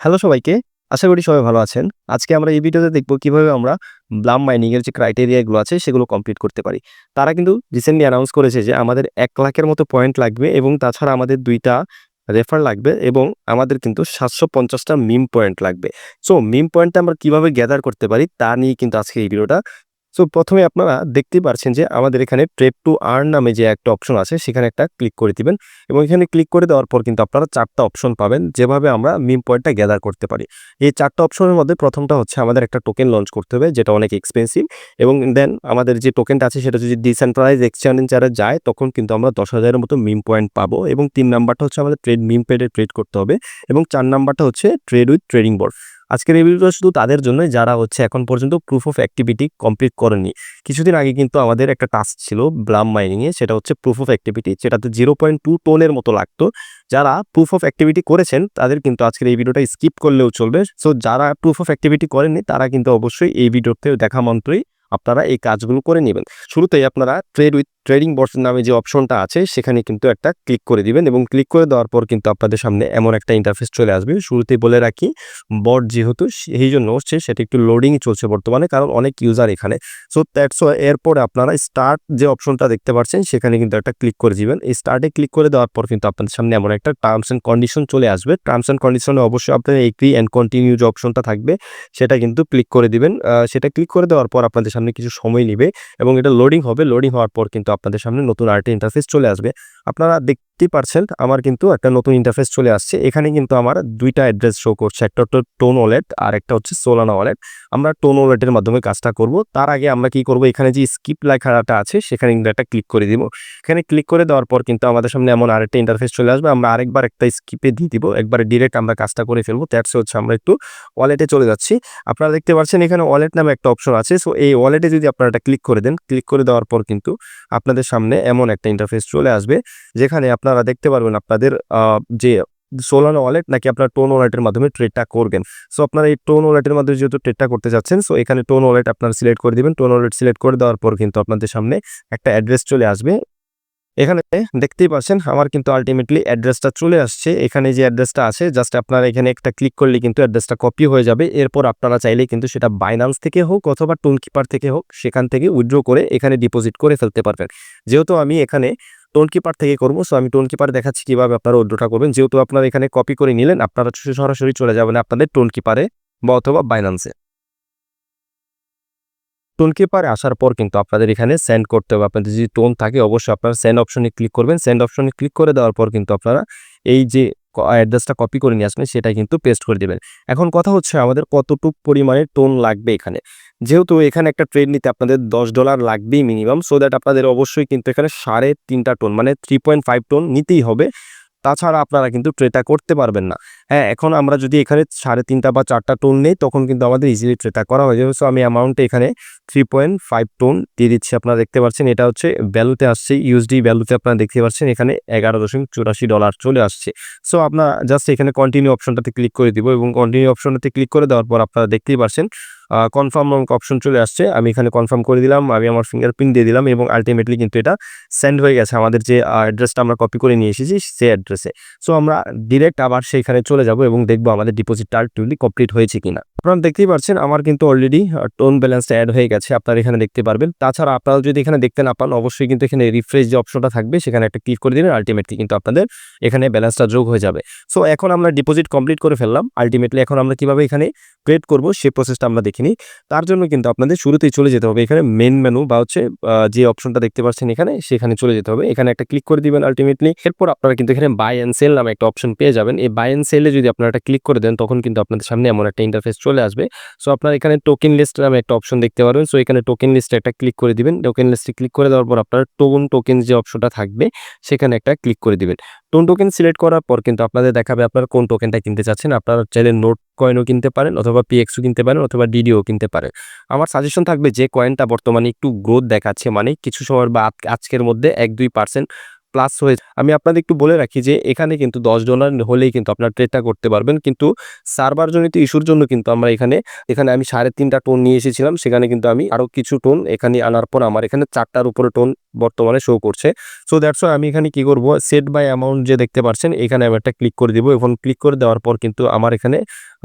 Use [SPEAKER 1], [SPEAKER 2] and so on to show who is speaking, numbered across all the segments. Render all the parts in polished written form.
[SPEAKER 1] Hello সবাইকে। আশা করি সবাই ভালো আছেন। আজকে আমরা এই ভিডিওতে দেখব কিভাবে আমরা ব্লাম মাইনিং এর যে ক্রাইটেরিয়া গুলো আছে সেগুলো কমপ্লিট করতে পারি। তারা কিন্তু রিসেন্টলি অ্যানাউন্স করেছে যে আমাদের ১,০০,০০০ এর মতো পয়েন্ট লাগবে এবং তাছাড়া আমাদের ২ টা রেফার লাগবে এবং আমাদের কিন্তু ৭৫০ টা মিম পয়েন্ট লাগবে। সো মিম পয়েন্টটা আমরা কিভাবে গ্যাদার করতে পারি তা নিয়ে কিন্তু আজকে এই ভিডিওটা। সো ১ম এ আপনারা দেখতেই পারছেন যে আমাদের এখানে ট্রেড টু আর্ন নামে যে একটা অপশন আছে সেখানে একটা ক্লিক করে দিবেন এবং এখানে ক্লিক করে দেওয়ার পর কিন্তু আপনারা ৪ টা অপশন পাবেন যেভাবে আমরা মিম পয়েন্টটা গ্যাদার করতে পারি। এই ৪ টা অপশনের মধ্যে ১ম টা হচ্ছে আমাদের একটা টোকেন লঞ্চ করতে হবে যেটা অনেক এক্সপেনসিভ এবং দেন আমাদের যে টোকেনটা আছে সেটা যদি ডিসেন্ট্রালাইজড এক্সচেঞ্জারে যায় তখন কিন্তু আমরা ১০,০০০ এর মতো মিম পয়েন্ট পাবো এবং ৩ নাম্বারটা হচ্ছে আমাদের মিম পেডে ট্রেড করতে হবে এবং ৪ নাম্বারটা হচ্ছে ট্রেড উইথ ট্রেডিং বোর্ড। আজকের এই ভিডিওটা শুধু তাদের জন্যই যারা হচ্ছে এখন পর্যন্ত প্রুফ অফ অ্যাক্টিভিটি কমপ্লিট করেনি। কিছুদিন আগে কিন্তু আমাদের একটা টাস্ক ছিল ব্লাম মাইনিং এ, সেটা হচ্ছে প্রুফ অফ অ্যাক্টিভিটি, যেটাতে 0.2 টোনের মতো লাগতো। যারা প্রুফ অফ অ্যাক্টিভিটি করেছেন তাদের কিন্তু আজকের এই ভিডিওটা স্কিপ করলেও চলবে। সো যারা প্রুফ অফ অ্যাক্টিভিটি করেননি তারা কিন্তু অবশ্যই এই ভিডিওতে দেখা মাত্রই আপনারা এই কাজগুলো করে নেবেন। শুরুতেই আপনারা ট্রেড উইথ ট্রেডিং বটস নামে যে অপশনটা আছে সেখানে কিন্তু একটা ক্লিক করে দিবেন এবং ক্লিক করে দেওয়ার পর কিন্তু আপনাদের সামনে এমন একটা ইন্টারফেস চলে আসবে। শুরুতেই বলে রাখি, বট যেহেতু সেই জন্য হচ্ছে সেটা একটু লোডিংই চলছে বর্তমানে, কারণ অনেক ইউজার এখানে। সো দ্যাটস ওয়াই এরপরে আপনারা স্টার্ট যে অপশনটা দেখতে পাচ্ছেন সেখানে কিন্তু একটা ক্লিক করে দিবেন। এই স্টার্টে ক্লিক করে দেওয়ার পর কিন্তু আপনাদের সামনে এমন একটা টার্মস অ্যান্ড কন্ডিশন চলে আসবে। টার্মস অ্যান্ড কন্ডিশনে অবশ্যই আপনার এগ্রি অ্যান্ড কন্টিনিউ যে অপশনটা থাকবে সেটা কিন্তু ক্লিক করে দিবেন। সেটা ক্লিক করে দেওয়ার পর আপনাদের সামনে কিছু সময় নিবে এবং এটা লোডিং হবে। লোডিং হওয়ার পর কিন্তু আপনাদের সামনে নতুন আরেকটা ইন্টারফেস চলে আসবে। আপনারা দেখতেই পারছেন আমার কিন্তু একটা নতুন ইন্টারফেস চলে আসছে। এখানে কিন্তু আমার ২ টা অ্যাড্রেস শো করছে। একটা হচ্ছে টোন ওয়ালেট আর একটা হচ্ছে সোলানা ওয়ালেট। আমরা টোন ওয়ালেটের মাধ্যমে কাজটা করব। তার আগে আমরা কি করব, এখানে যে স্কিপ লেখাটা আছে সেখানে কিন্তু একটা ক্লিক করে দিব। এখানে ক্লিক করে দেওয়ার পর কিন্তু আমাদের সামনে এমন আরেকটা ইন্টারফেস চলে আসবে। আমরা আরেকবার একটা স্কিপে দিয়ে দিব। একবারে ডিরেক্ট আমরা কাজটা করে ফেলবো। দ্যাটস হচ্ছে আমরা একটু ওয়ালেটে চলে যাচ্ছি। আপনারা দেখতে পাচ্ছেন এখানে ওয়ালেট নামে একটা অপশন আছে। সো এই ওয়ালেটে যদি আপনারা এটা ক্লিক করে দেন, ক্লিক করে দেওয়ার পর কিন্তু আপনাদের সামনে এমন একটা ইন্টারফেস চলে আসবে যেখানে আপনারা দেখতে পারবেন আপনাদের যে সোলানা ওয়ালেট নাকি আপনার টোন ওয়ালেটের মাধ্যমে ট্রেডটা করবেন। সো আপনারা এই টোন ওয়ালেটের মাধ্যমে যেহেতু ট্রেডটা করতে যাচ্ছেন, সো এখানে টোন ওয়ালেট আপনারা সিলেক্ট করে দিবেন। টোন ওয়ালেট সিলেক্ট করে দেওয়ার পর কিন্তু আপনাদের সামনে একটা অ্যাড্রেস চলে আসবে। এখানে দেখতেই পাচ্ছেন আমার কিন্তু আল্টিমেটলি অ্যাড্রেসটা চলে আসছে। এখানে যে অ্যাড্রেসটা আছে জাস্ট আপনারা এখানে একটা ক্লিক করলে কিন্তু অ্যাড্রেসটা কপি হয়ে যাবে। এরপর আপনারা চাইলে কিন্তু সেটা বাইন্যান্স থেকে হোক অথবা টোনকিপার থেকে হোক সেখান থেকে উইথড্র করে এখানে ডিপোজিট করে ফেলতে পারবেন। যেহেতু আমি এখানে টোনকিপার থেকে করব, সো আমি টোনকিপার দেখাচ্ছি কিভাবে আপনারা উইথড্রটা করবেন। যেহেতু আপনারা এখানে কপি করে নিলেন, আপনারা সরাসরি চলে যাবেন আপনাদের টোনকিপারে বা অথবা বাইন্যান্সে। টোন কিপারে আসার পর কিন্তু আপনাদের এখানে সেন্ড করতে হবে। আপনাদের যদি টোন থাকে অবশ্যই আপনারা সেন্ড অপশনে ক্লিক করবেন। সেন্ড অপশনে ক্লিক করে দেওয়ার পর কিন্তু আপনারা এই যে অ্যাড্রেসটা কপি করে নিয়ে আসবেন সেটা কিন্তু পেস্ট করে দিবেন। এখন কথা হচ্ছে আমাদের কতটুক পরিমাণে টোন লাগবে এখানে। যেহেতু এখানে একটা ট্রেড নিতে আপনাদের $10 লাগবেই মিনিমাম, সো দ্যাট আপনাদের অবশ্যই কিন্তু এখানে ৩.৫ টোন মানে ৩.৫ টোন নিতেই হবে। তাছাড়া আপনারা কিন্তু ট্রেটা করতে পারবেন না। হ্যাঁ, এখন আমরা যদি এখানে ৩.৫ বা ৪ টা টোন নেই তখন কিন্তু আমাদের ইজিলি ট্রেটা করা হয়ে যাবে। সো আমি অ্যামাউন্টে এখানে ৩.৫ টোন দিয়ে দিচ্ছি। আপনারা দেখতে পাচ্ছেন এটা হচ্ছে ভ্যালুতে আসছে, ইউএসডি ভ্যালুতে আপনারা দেখতে পাচ্ছেন এখানে $১১.৮৪ চলে আসছে। সো আপনারা জাস্ট এখানে কন্টিনিউ অপশনটাতে ক্লিক করে দিব এবং কন্টিনিউ অপশনটাতে ক্লিক করে দেওয়ার পর আপনারা দেখতেই পাচ্ছেন কনফার্ম নামক অপশন চলে আসছে। আমি এখানে কনফার্ম করে দিলাম, আমি আমার ফিঙ্গারপ্রিন্ট দিয়ে দিলাম এবং আল্টিমেটলি কিন্তু এটা সেন্ড হয়ে গেছে আমাদের যে অ্যাড্রেসটা আমরা কপি করে নিয়ে এসেছি সেই অ্যাড্রেসে। সো আমরা ডিরেক্ট আবার সেইখানে চলে যাব এবং দেখবো আমাদের ডিপোজিটটা আলটিমেটলি কমপ্লিট হয়েছে কিনা। আপনারা দেখতেই পাচ্ছেন আমার কিন্তু অলরেডি টোন ব্যালেন্সটা অ্যাড হয়ে গেছে, আপনারা এখানে দেখতে পারবেন। তাছাড়া আপনারা যদি এখানে দেখতে না পান অবশ্যই কিন্তু এখানে রিফ্রেশ যে অপশনটা থাকবে সেখানে একটা ক্লিক করে দিলেন, আলটিমেটলি কিন্তু আপনাদের এখানে ব্যালেন্সটা যোগ হয়ে যাবে। সো এখন আমরা ডিপোজিট কমপ্লিট করে ফেললাম। আলটিমেটলি এখন আমরা কিভাবে এখানে ট্রেড করব সেই প্রসেসটা আমরা দেখে নিই। তার জন্য কিন্তু আপনাদের শুরুতেই চলে যেতে হবে এখানে মেইন মেনু বা হচ্ছে যে অপশনটা দেখতে পাচ্ছেন এখানে সেখানে চলে যেতে হবে। এখানে একটা ক্লিক করে দিবেন আলটিমেটলি। এরপর আপনারা কিন্তু এখানে বাই এন্ড সেল নামে একটা অপশন পেয়ে যাবেন। এই বাই এন্ড সেলে যদি আপনারা একটা ক্লিক করে দেন তখন কিন্তু আপনাদের সামনে এমন একটা ইন্টারফেস চলে আসবে। সো আপনারা এখানে টোকেন লিস্ট নামে একটা অপশন দেখতে পারবেন। সো এখানে টোকেন লিস্টে একটা ক্লিক করে দিবেন। টোকেন লিস্টে ক্লিক করে দেওয়ার পর আপনার টোকেন যে অপশনটা থাকবে সেখানে একটা ক্লিক করে দিবেন। টোকেন সিলেক্ট করার পর কিন্তু আপনাদের দেখাবে আপনারা কোন টোকেনটা কিনতে চাচ্ছেন। আপনারা চাইলে নোট কয়েনও কিনতে পারেন অথবা পিএক্সও কিনতে পারেন অথবা ডিডিও কিনতে পারেন। আমার সাজেশন থাকবে যে কয়েনটা বর্তমানে একটু গ্রোথ দেখাচ্ছে, মানে কিছু সময় বা আজকের মধ্যে ১-২% প্লাস হয়ে, আমি আপনাদের একটু বলে রাখি যে এখানে কিন্তু $10 হলেই কিন্তু আপনার ট্রেডটা করতে পারবেন। কিন্তু সার্ভার জনিত ইস্যুর জন্য কিন্তু আমরা এখানে আমি ৩.৫ টোন নিয়ে এসেছিলাম। সেখানে কিন্তু আমি আরো কিছু টোন এখানে আনার পর আমার এখানে ৪ টার উপরে টোন বর্তমানে শো করছে। সো দ্যাটস ওয়াই আমি এখানে কি করব, সেট বাই অ্যামাউন্ট যে দেখতে পাচ্ছেন এখানে আমি একটা ক্লিক করে দিব এবং ক্লিক করে দেওয়ার পর কিন্তু আমার এখানে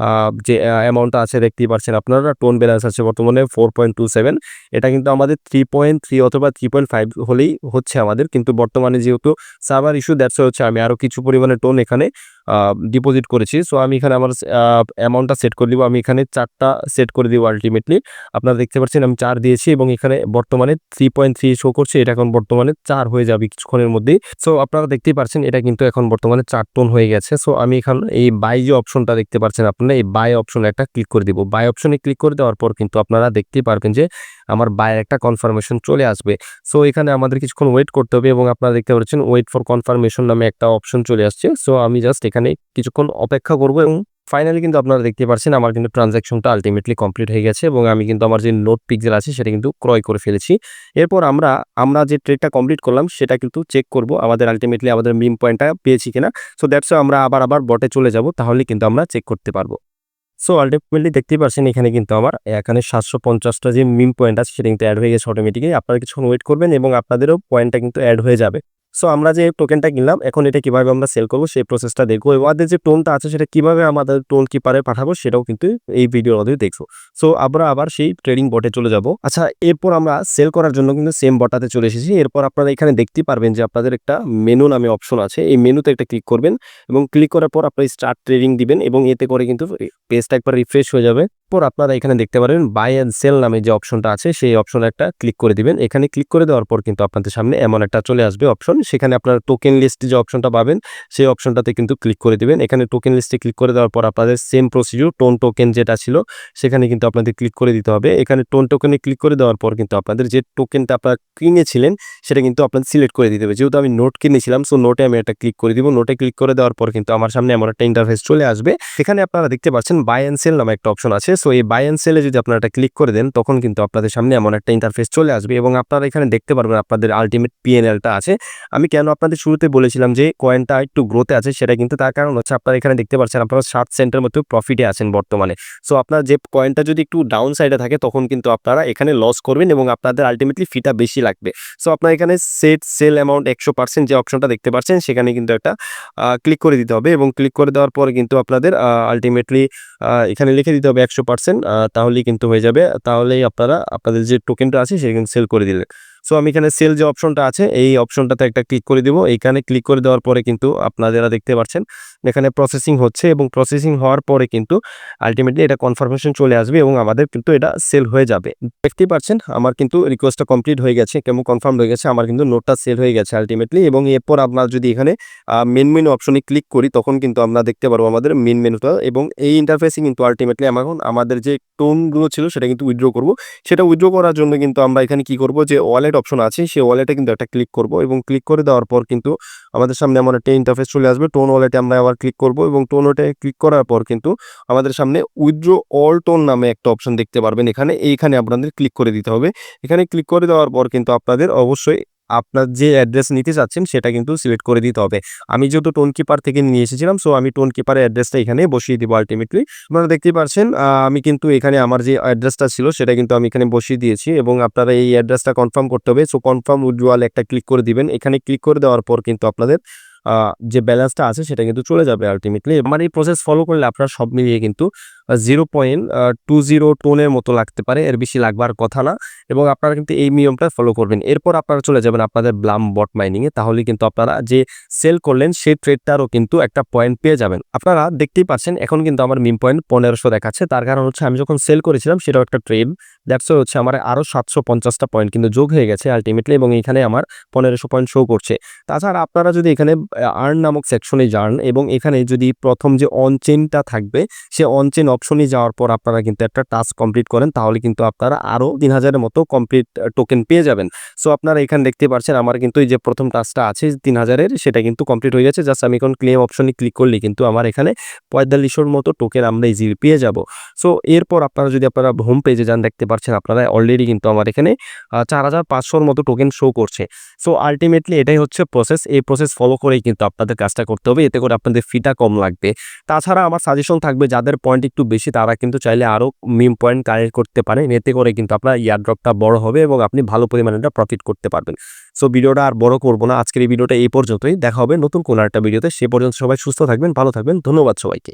[SPEAKER 1] যে অ্যামাউন্টটা আছে দেখতেই পাচ্ছেন আপনারা, টোন ব্যালেন্স আছে বর্তমানে 4.27। এটা কিন্তু আমাদের 3.3 অথবা 3.5 হলেই হচ্ছে আমাদের, কিন্তু বর্তমানে যেহেতু সার্ভার ইস্যু দ্যাটস ওয়াই হচ্ছে আমি আরও কিছু পরিমাণে টোন এখানে ডিপোজিট করেছি। সো আমি এখানে আমার অ্যামাউন্টটা সেট করে দিব, আমি এখানে 4টা সেট করে দিব আলটিমেটলি। আপনারা দেখতে পাচ্ছেন আমি 4 দিয়েছি এবং এখানে বর্তমানে 3.3 শো করছে, এটা এখন বর্তমানে 4 হয়ে যাবে কিছুক্ষণের মধ্যেই। সো আপনারা দেখতেই পাচ্ছেন এটা কিন্তু এখন বর্তমানে 4 টোন হয়ে গেছে। সো আমি এখন এই বাই যে অপশনটা দেখতে পাচ্ছেন আপনারা, এই বাই অপশনে একটা ক্লিক করে দিব। বাই অপশনে ক্লিক করে দেওয়ার পর কিন্তু আপনারা দেখতেই পারবেন যে আমার বায়ের একটা কনফার্মেশন চলে আসবে। সো এখানে আমাদের কিছুক্ষণ ওয়েট করতে হবে এবং আপনারা দেখতে পাচ্ছেন ওয়েট ফর কনফার্মেশন নামে একটা অপশন চলে আসছে। সো আমি জাস্ট এখানে কিছুক্ষণ অপেক্ষা করব এবং ফাইনালি কিন্তু আপনারা দেখতে পাচ্ছেন আমার কিন্তু ট্রানজাকশনটা আলটিমেটলি কমপ্লিট হয়ে গেছে এবং আমি কিন্তু আমার যে নোট পিক্সেল আছে সেটা কিন্তু ক্রয় করে ফেলেছি। এরপর আমরা যে ট্রেডটা কমপ্লিট করলাম সেটা কিন্তু চেক করব আমাদের আলটিমেটলি আমাদের মিম পয়েন্টটা পেয়েছি কিনা। সো দ্যাটস আমরা আবার বটে চলে যাব, তাহলে কিন্তু আমরা চেক করতে পারবো। সো আল্টিমেটলি দেখতেই পাচ্ছেন এখানে কিন্তু আমার এখানে 750টা যে মিম পয়েন্ট আছে সেটা কিন্তু অ্যাড হয়ে গেছে অটোমেটিক্যালি। আপনারা কিছুক্ষণ ওয়েট করবেন এবং আপনাদেরও পয়েন্টটা কিন্তু অ্যাড হয়ে যাবে। সো আমরা যে টোকেনটা কিনলাম এখন এটা কিভাবে আমরা সেল করব সেই প্রসেসটা দেখবো এবং আমাদের যে টোনটা আছে সেটা কিভাবে আমাদের টোন কিপারে পাঠাবো সেটাও কিন্তু এই ভিডিওর মধ্যে দেখবো। সো আমরা আবার সেই ট্রেডিং বটে চলে যাব। আচ্ছা, এরপর আমরা সেল করার জন্য কিন্তু সেম বটাতে চলে এসেছি। এরপর আপনারা এখানে দেখতেই পারবেন যে আপনাদের একটা মেনু নামে অপশন আছে, এই মেনুতে একটা ক্লিক করবেন এবং ক্লিক করার পর আপনারা স্টার্ট ট্রেডিং দিবেন এবং এতে করে কিন্তু পেজটা একবার রিফ্রেশ হয়ে যাবে। পর আপনারা এখানে দেখতে পারেন বাই এন্ড সেল নামে যে অপশনটা আছে সেই অপশনে একটা ক্লিক করে দিবেন। এখানে ক্লিক করে দেওয়ার পর কিন্তু আপনাদের সামনে এমন একটা চলে আসবে অপশন, সেখানে আপনারা টোকেন লিস্টে যে অপশনটা পাবেন সেই অপশনটাতে কিন্তু ক্লিক করে দিবেন। এখানে টোকেন লিস্টে ক্লিক করে দেওয়ার পর আপনাদের সেম প্রসিডিউর টোন টোকেন যেটা ছিল সেখানে কিন্তু আপনাদের ক্লিক করে দিতে হবে। এখানে টোন টোকেনে ক্লিক করে দেওয়ার পর কিন্তু আপনাদের যে টোকেনটা আপনারা কিনেছিলেন সেটা কিন্তু আপনাদের সিলেক্ট করে দিতে হবে। যেহেতু আমি নোট কিনেছিলাম সো নোটে আমি একটা ক্লিক করে দিব। নোটে ক্লিক করে দেওয়ার পর কিন্তু আমার সামনে এমন একটা ইন্টারফেস চলে আসবে। এখানে আপনারা দেখতে পাচ্ছেন বাই এন্ড সেল নামে একটা অপশন আছে। সো এই বাই এন্ড সেলে যদি আপনারা একটা ক্লিক করে দেন তখন কিন্তু আপনাদের সামনে এমন একটা ইন্টারফেস চলে আসবে এবং আপনারা এখানে দেখতে পারবেন আপনাদের আলটিমেট পিএনএলটা আছে। আমি কেন আপনাদের শুরুতে বলেছিলাম যে কয়েনটা একটু গ্রোথে আছে, সেটা কিন্তু তার কারণ হচ্ছে আপনারা এখানে দেখতে পাচ্ছেন আপনারা 60 সেন্টের মতো প্রফিটে আছেন বর্তমানে। সো আপনার যে কয়েনটা যদি একটু ডাউন সাইডে থাকে তখন কিন্তু আপনারা এখানে লস করবেন এবং আপনাদের আলটিমেটলি ফিটা বেশি লাগবে। সো আপনার এখানে সেট সেল অ্যামাউন্ট 100% যে অপশনটা দেখতে পাচ্ছেন সেখানে কিন্তু একটা ক্লিক করে দিতে হবে এবং ক্লিক করে দেওয়ার পরে কিন্তু আপনাদের আলটিমেটলি এখানে লিখে দিতে হবে 100%, তাহলেই কিন্তু হয়ে যাবে। তাহলেই আপনারা আপনাদের যে টোকেনটা আছে সেটা কিন্তু সেল করে দিলেন। সো আমি এখানে সেল যে অপশনটা আছে এই অপশনটাতে একটা ক্লিক করে দিব। এইখানে ক্লিক করে দেওয়ার পরে কিন্তু আপনারা দেখতে পাচ্ছেন এখানে প্রসেসিং হচ্ছে এবং প্রসেসিং হওয়ার পরে কিন্তু আলটিমেটলি এটা কনফার্মেশন চলে আসবে এবং আমাদের কিন্তু এটা সেল হয়ে যাবে। দেখতেই পাচ্ছেন আমার কিন্তু রিকোয়েস্টটা কমপ্লিট হয়ে গেছে এবং কনফার্ম হয়ে গেছে, আমার কিন্তু নোটটা সেল হয়ে গেছে আলটিমেটলি। এবং এরপর আমরা যদি এখানে মেন মেনু অপশনে ক্লিক করি তখন কিন্তু আমরা দেখতে পারবো আমাদের মেন মেনুটা এবং এই ইন্টারফেসে কিন্তু আলটিমেটলি এখন আমাদের যে টোনগুলো ছিল সেটা কিন্তু উইথড্র করব। সেটা উইথড্র করার জন্য কিন্তু আমরা এখানে কি করব, যে ওয়ালেট অপশন আছে সেই ওয়ালেটে কিন্তু একটা ক্লিক করব এবং ক্লিক করে দেওয়ার পর কিন্তু আমাদের সামনে এমন একটা ইন্টারফেস চলে আসবে। টোন ওয়ালেটে আমরা আবার ক্লিক করব এবং টোন ওয়ালেটে ক্লিক করার পর কিন্তু আমাদের সামনে উইথড্র অল টোন নামে একটা অপশন দেখতে পারবেন। এইখানে আপনাদের ক্লিক করে দিতে হবে। এখানে ক্লিক করে দেওয়ার পর কিন্তু আপনাদের অবশ্যই আপনার যে অ্যাড্রেস নিতে চাচ্ছেন সেটা কিন্তু সিলেক্ট করে দিতে হবে। আমি যেহেতু টোন কিপার থেকে নিয়ে এসেছিলাম সো আমি টোন কিপারের অ্যাড্রেসটা এখানে বসিয়ে দিব আলটিমেটলি। আপনারা দেখতেই পাচ্ছেন আমি কিন্তু এখানে আমার যে অ্যাড্রেসটা ছিল সেটা কিন্তু আমি এখানে বসিয়ে দিয়েছি এবং আপনারা এই অ্যাড্রেসটা কনফার্ম করতে হবে। সো কনফার্ম উইথড্রয়াল একটা ক্লিক করে দিবেন। এখানে ক্লিক করে দেওয়ার পর কিন্তু আপনাদের যে ব্যালেন্সটা আছে সেটা কিন্তু চলে যাবে আলটিমেটলি। আমার এই প্রসেস ফলো করলে আপনার সব মিলিয়ে কিন্তু 0.20 টোনের মতো লাগতে পারে, এর বেশি লাগবার কথা না এবং আপনারা কিন্তু এই নিয়মটা ফলো করবেন। এরপর আপনারা চলে যাবেন আপনাদের ব্লাম বট মাইনিংয়ে, তাহলে কিন্তু আপনারা যে সেল করলেন সেই ট্রেডটারও কিন্তু একটা পয়েন্ট পেয়ে যাবেন। আপনারা দেখতেই পাচ্ছেন এখন কিন্তু আমার মিম পয়েন্ট 1500 দেখাচ্ছে, তার কারণ হচ্ছে আমি যখন সেল করেছিলাম সেটাও একটা ট্রেড, দ্যাটস হচ্ছে আমার আরও 750টা পয়েন্ট কিন্তু যোগ হয়ে গেছে আলটিমেটলি এবং এখানে আমার 1500 পয়েন্ট শো করছে। তাছাড়া আপনারা যদি এখানে আর্ন নামক সেকশনে যান এবং এখানে যদি প্রথম যে অনচেনটা থাকবে সে অনচেন অপশনে যাওয়ার পর আপনারা কিন্তু একটা টাস্ক কমপ্লিট করেন তাহলে কিন্তু আপনারা আরও 3000-এর মতো কমপ্লিট টোকেন পেয়ে যাবেন। সো আপনারা এখানে দেখতে পাচ্ছেন আমার কিন্তু এই যে প্রথম টাস্কটা আছে 3000-এর সেটা কিন্তু কমপ্লিট হয়ে গেছে। জাস্ট আমি এখন ক্লেম অপশনে ক্লিক করলে কিন্তু আমার এখানে 4500-এর মতো টোকেন আমরা ইজিলি পেয়ে যাব। সো এরপর আপনারা যদি আপনারা হোম পেজে যান দেখতে পাচ্ছেন আপনারা অলরেডি কিন্তু আমার এখানে 4500-এর মতো টোকেন শো করছে। সো আলটিমেটলি এটাই হচ্ছে প্রসেস। এই প্রসেস ফলো করেই কিন্তু আপনাদের কাজটা করতে হবে, এতে করে আপনাদের ফিটা কম লাগবে। তাছাড়া আমার সাজেশন থাকবে যাদের পয়েন্ট একটু বেশি তারা কিন্তু চাইলে আরও মিম পয়েন্ট কালেক্ট করতে পারেন। এতে করে কিন্তু আপনার ইয়ারড্রপটা বড় হবে এবং আপনি ভালো পরিমাণে একটা প্রফিট করতে পারবেন। সো ভিডিওটা আর বড় করব না, আজকের এই ভিডিওটা এই পর্যন্তই। দেখা হবে নতুন কোনো একটা ভিডিওতে। সে পর্যন্ত সবাই সুস্থ থাকবেন, ভালো থাকবেন। ধন্যবাদ সবাইকে।